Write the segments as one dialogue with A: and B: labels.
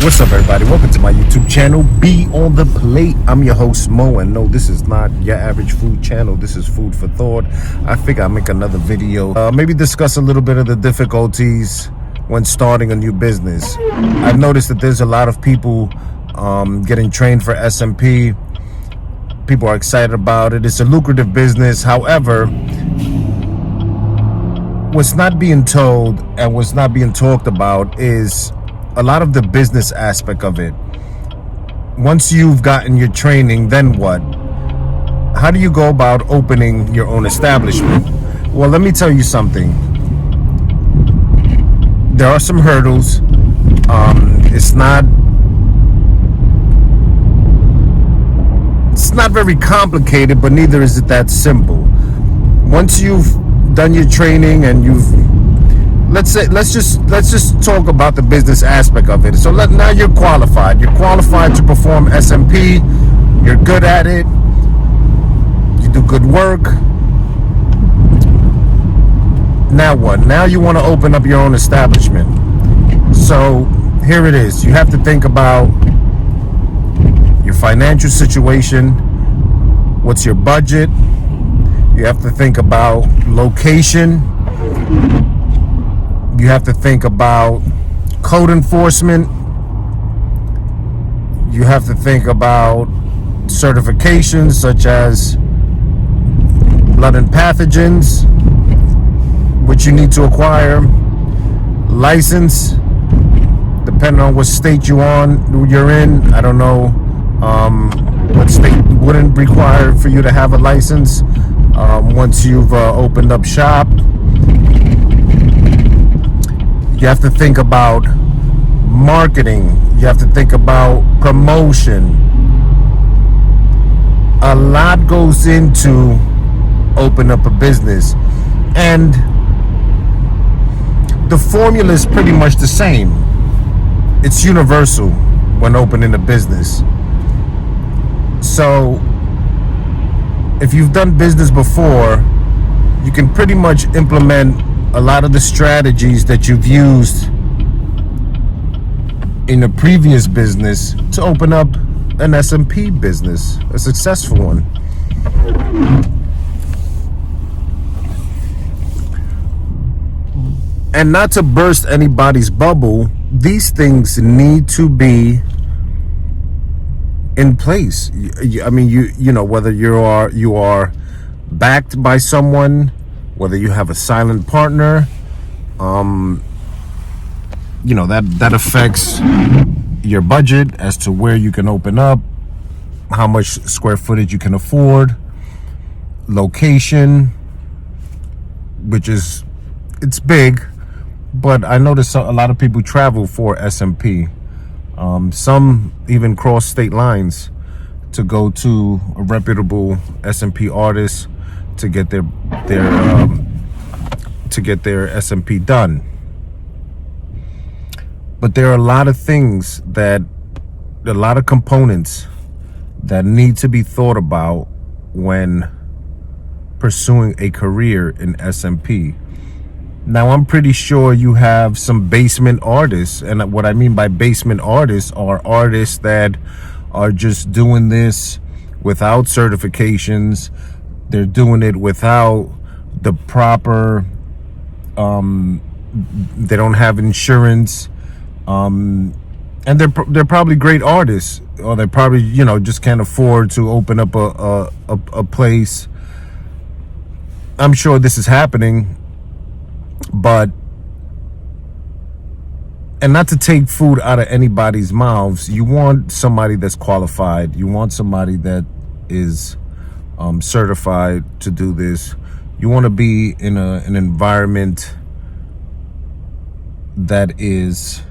A: What's up, everybody? Welcome to my YouTube channel, Be On The Plate. I'm your host, Mo, and no, this is not your average food channel. This is food for thought. I figure I'll make another video, maybe discuss a little bit of the difficulties when starting a new business. I've noticed that there's a lot of people getting trained for SMP. People are excited about it. It's a lucrative business. However, what's not being told and what's not being talked about is a lot of the business aspect of it. Once you've gotten your training, then what? How do you go about opening your own establishment? Well, let me tell you something. There are some hurdles. It's not very complicated, but neither is it that simple. Once you've done your training and let's just talk about the business aspect of it. So now you're qualified. You're qualified to perform SMP. You're good at it. You do good work. Now what? Now you want to open up your own establishment. So here it is. You have to think about your financial situation. What's your budget? You have to think about location. You have to think about code enforcement. You have to think about certifications such as blood and pathogens, which you need to acquire. License, depending on what state you're in. I don't know what state wouldn't require for you to have a license once you've opened up shop. You have to think about marketing. You have to think about promotion. A lot goes into open up a business, and the formula is pretty much the same. It's universal when opening a business. So if you've done business before, you can pretty much implement a lot of the strategies that you've used in a previous business to open up an SMP business, a successful one. And not to burst anybody's bubble, these things need to be in place. I mean, you know, whether you are backed by someone, whether you have a silent partner, you know, that affects your budget as to where you can open up, how much square footage you can afford, location, which is, it's big, but I notice a lot of people travel for SMP. Some even cross state lines to go to a reputable SMP artist to get their SMP done. But there are a lot of things a lot of components that need to be thought about when pursuing a career in SMP. Now, I'm pretty sure you have some basement artists, and what I mean by basement artists are artists that are just doing this without certifications. They're doing it without the proper, they don't have insurance, and they're probably great artists, or they probably, you know, just can't afford to open up a place. I'm sure this is happening, but, and not to take food out of anybody's mouths, you want somebody that's qualified. You want somebody that is certified to do this. You want to be in an environment that is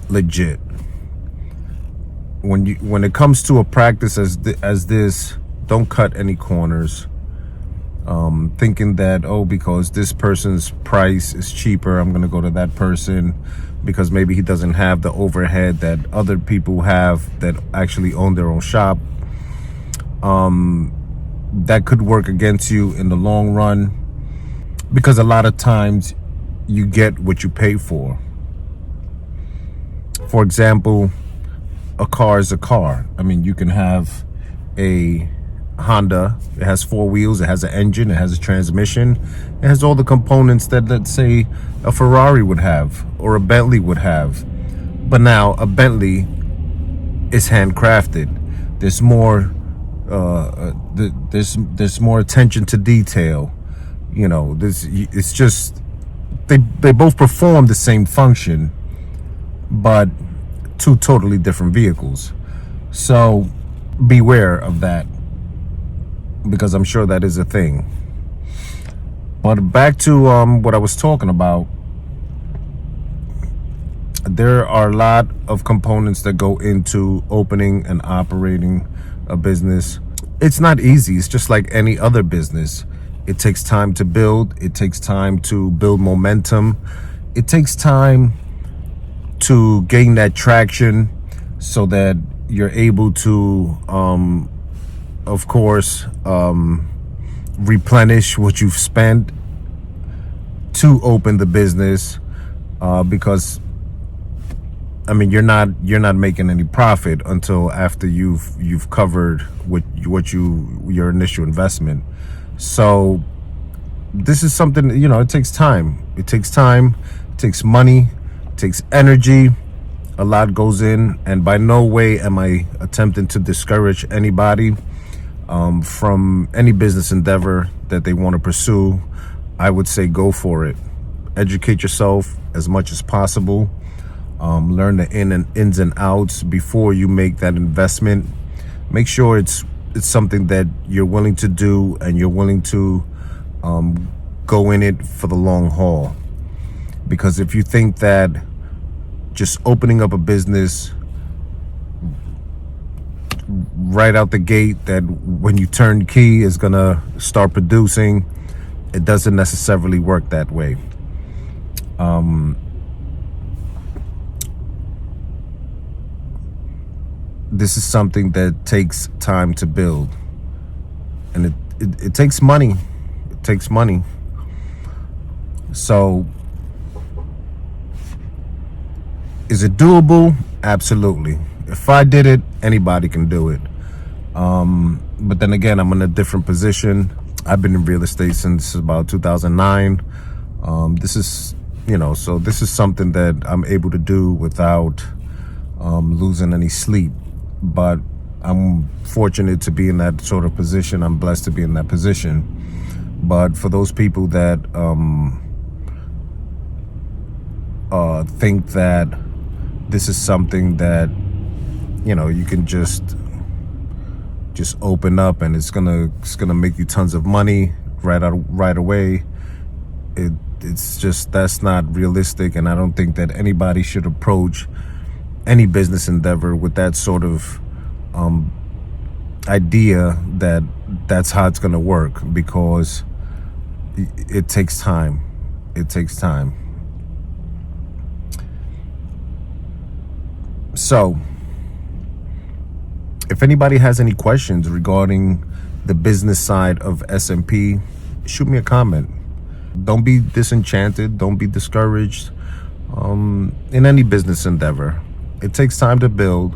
A: legit. When it comes to a practice as this, don't cut any corners. Thinking that, oh, because this person's price is cheaper, I'm gonna go to that person because maybe he doesn't have the overhead that other people have that actually own their own shop. That could work against you in the long run, because a lot of times you get what you pay for. For example, a car is a car. I mean, you can have a Honda. It has 4 wheels, it has an engine, it has a transmission, it has all the components that, let's say, a Ferrari would have or a Bentley would have. But now a Bentley is handcrafted. There's more there's more attention to detail. You know, it's just they both perform the same function, but 2 totally different vehicles. So beware of that, because I'm sure that is a thing. But back to what I was talking about. There are a lot of components that go into opening and operating a business. It's not easy. It's just like any other business. It takes time to build. It takes time to build momentum. It takes time to gain that traction so that you're able to, of course, replenish what you've spent to open the business, because I mean, you're not making any profit until after you've covered your initial investment. So this is something, you know, it takes time. It takes time, it takes money, it takes energy. A lot goes in, and by no way am I attempting to discourage anybody from any business endeavor that they want to pursue. I would say go for it. Educate yourself as much as possible. Learn the ins and outs before you make that investment. Make sure it's something that you're willing to do and you're willing to go in it for the long haul. Because if you think that just opening up a business right out the gate, that when you turn key is gonna start producing, it doesn't necessarily work that way. This is something that takes time to build, and it takes money. It takes money. So is it doable? Absolutely. If I did it, anybody can do it. But then again, I'm in a different position. I've been in real estate since about 2009. This is, you know, so this is something that I'm able to do without losing any sleep. But I'm fortunate to be in that sort of position. I'm blessed to be in that position. But for those people that think that this is something that, you know, you can just open up and it's gonna make you tons of money right away, it's just, that's not realistic. And I don't think that anybody should approach any business endeavor with that sort of idea that that's how it's going to work, because it takes time. It takes time. So if anybody has any questions regarding the business side of SMP, shoot me a comment. Don't be disenchanted. Don't be discouraged in any business endeavor. It takes time to build.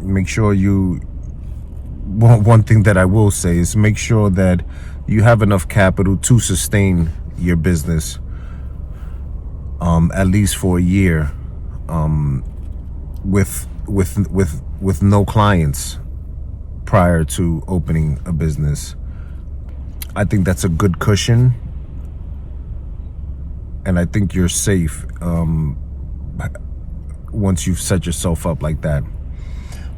A: Make sure one thing that I will say is make sure that you have enough capital to sustain your business at least for a year, with no clients prior to opening a business. I think that's a good cushion, and I think you're safe once you've set yourself up like that.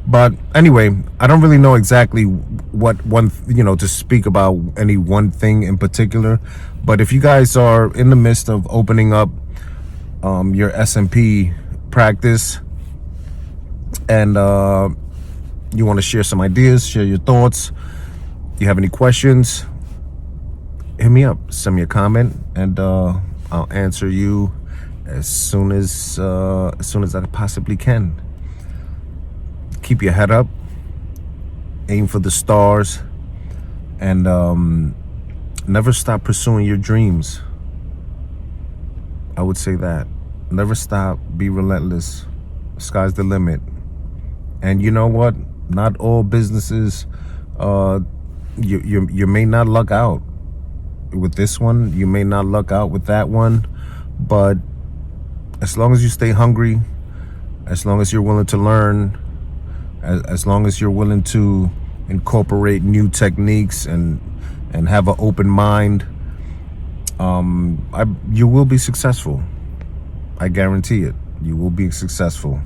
A: But anyway, I don't really know exactly what one, you know, to speak about any one thing in particular. But if you guys are in the midst of opening up your SMP practice, and you want to share some ideas, share your thoughts, you have any questions, hit me up, send me a comment, and I'll answer you as soon as I possibly can. Keep your head up, aim for the stars, and never stop pursuing your dreams. I would say that. Never stop. Be relentless. Sky's the limit. And you know what? Not all businesses, you may not luck out with this one. You may not luck out with that one. But as long as you stay hungry, as long as you're willing to learn, as long as you're willing to incorporate new techniques and have an open mind, you will be successful. I guarantee it. You will be successful.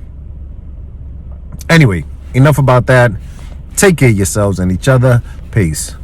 A: Anyway, enough about that. Take care of yourselves and each other. Peace.